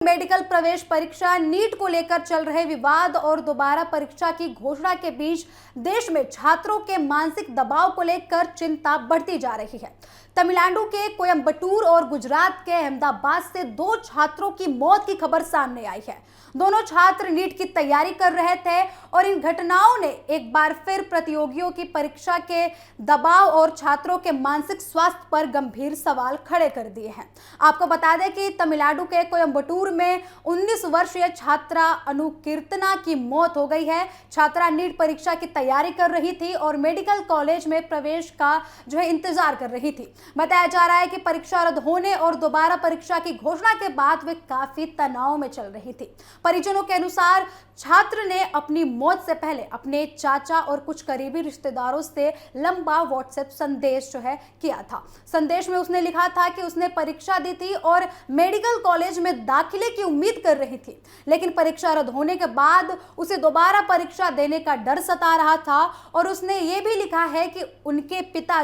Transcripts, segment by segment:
Medical प्रवेश परीक्षा NEET को लेकर चल रहे विवाद और दोबारा परीक्षा की घोषणा के बीच देश में छात्रों के मानसिक दबाव को लेकर चिंता बढ़ती जा रही है। तमिलनाडु के कोयंबटूर और गुजरात के अहमदाबाद से दो छात्रों की मौत की खबर सामने आई है। दोनों छात्र नीट की तैयारी कर रहे थे और इन घटनाओं ने एक बार फिर प्रतियोगियों की परीक्षा के दबाव और छात्रों के मानसिक स्वास्थ्य पर गंभीर सवाल खड़े कर दिए हैं। आपको बता दें कि तमिलनाडु के कोयंबटूर में 19 वर्षीय छात्रा अनुकीर्तना की मौत हो गई है। छात्रा नीट परीक्षा की तैयारी कर रही थी और मेडिकल कॉलेज में प्रवेश का इंतजार कर रही थी। बताया जा रहा है कि परीक्षा रद्द होने और दोबारा परीक्षा की घोषणा के बाद वे काफी तनाव में चल रही थी। परिजनों के अनुसार छात्र ने अपनी मौत से पहले अपने चाचा और कुछ करीबी रिश्तेदारों से लंबा व्हाट्सएप संदेश किया था। संदेश में उसने लिखा था कि उसने परीक्षा दी थी और मेडिकल कॉलेज में दाखिले की उम्मीद कर रही थी, लेकिन परीक्षा रद्द होने के बाद उसे दोबारा परीक्षा देने का डर सता रहा था। और उसने ये भी लिखा है कि उनके पिता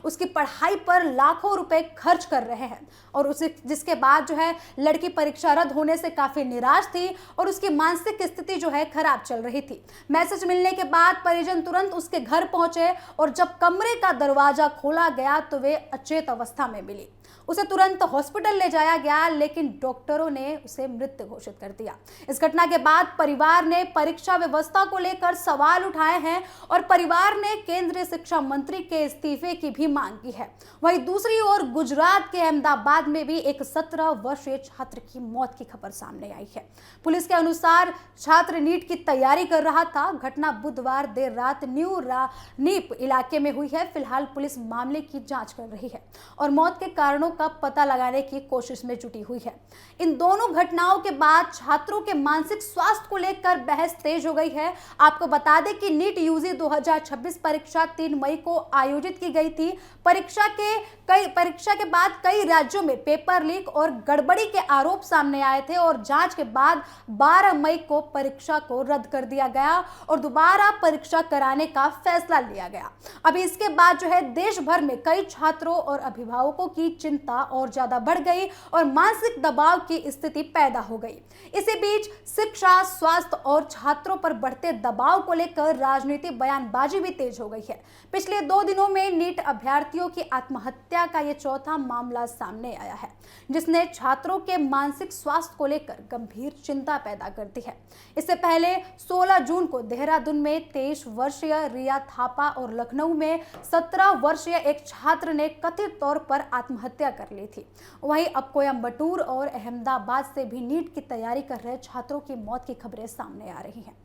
उसकी पढ़ाई पर लाखों रुपए खर्च कर रहे हैं और उसे जिसके बाद लड़की परीक्षा रद्द होने से काफी निराश थी और उसकी मानसिक स्थिति खराब चल रही थी। मैसेज मिलने के बाद परिजन तुरंत उसके घर पहुंचे और जब कमरे का दरवाजा खोला गया तो वे अचेत अवस्था में मिली। उसे तुरंत हॉस्पिटल ले जाया गया, लेकिन डॉक्टरों ने उसे मृत घोषित कर दिया। इस घटना के बाद परिवार ने परीक्षा व्यवस्था को लेकर सवाल उठाए हैं और परिवार ने केंद्रीय शिक्षा मंत्री के इस्तीफे की भी मांग की है। वहीं दूसरी ओर गुजरात के अहमदाबाद में भी एक 17 वर्षीय छात्र की मौत की खबर सामने आई है। पुलिस के अनुसार छात्र नीट की तैयारी कर रहा था। घटना बुधवार देर रात न्यू रानीप इलाके में हुई है। फिलहाल पुलिस मामले की जांच कर रही है और मौत के कारणों का पता लगाने की कोशिश में जुटी हुई है। इन दोनों घटनाओं के बाद छात्रों के मानसिक स्वास्थ्य को लेकर बहस तेज हो गई है। आपको बता दें कि नीट यूजी 2026 परीक्षा 3 मई को आयोजित की गई थी। परीक्षा के बाद कई राज्यों में पेपर लीक और गड़बड़ी के आरोप सामने आए थे और जांच के बाद 12 मई को परीक्षा को रद्द कर दिया गया और दोबारा परीक्षा कराने का फैसला लिया गया। अभी इसके बाद देश भर में कई छात्रों और अभिभावकों की चिंता और ज्यादा बढ़ गई और मानसिक दबाव की स्थिति पैदा हो गई। इसी बीच शिक्षा, स्वास्थ्य और छात्रों पर बढ़ते दबाव को लेकर राजनीतिक बयानबाजी भी तेज हो गई है। पिछले 2 दिनों में नीट अभ्यर्थियों की आत्महत्या का यह चौथा मामला सामने आया है, जिसने छात्रों के मानसिक स्वास्थ्य को लेकर गंभीर चिंता पैदा कर दी है। इससे पहले 16 जून को देहरादून में 23 वर्षीय रिया थापा और लखनऊ में 17 वर्षीय एक छात्र ने कथित तौर पर आत्महत्या कर ली थी। वहीं अब कोयंबटूर और अहमदाबाद से भी नीट की तैयारी कर रहे छात्रों की मौत की खबरें सामने आ रही हैं।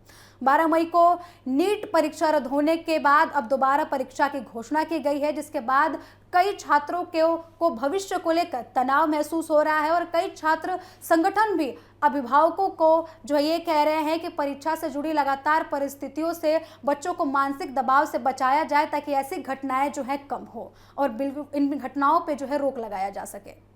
12 मई को नीट परीक्षा रद्द होने के बाद अब दोबारा परीक्षा की घोषणा की गई है, जिसके बाद कई छात्रों को भविष्य को लेकर तनाव महसूस हो रहा है और कई छात्र संगठन भी अभिभावकों को ये कह रहे हैं कि परीक्षा से जुड़ी लगातार परिस्थितियों से बच्चों को मानसिक दबाव से बचाया जाए ताकि ऐसी घटनाएं कम हो और बिल्कुल इन घटनाओं पे रोक लगाया जा सके।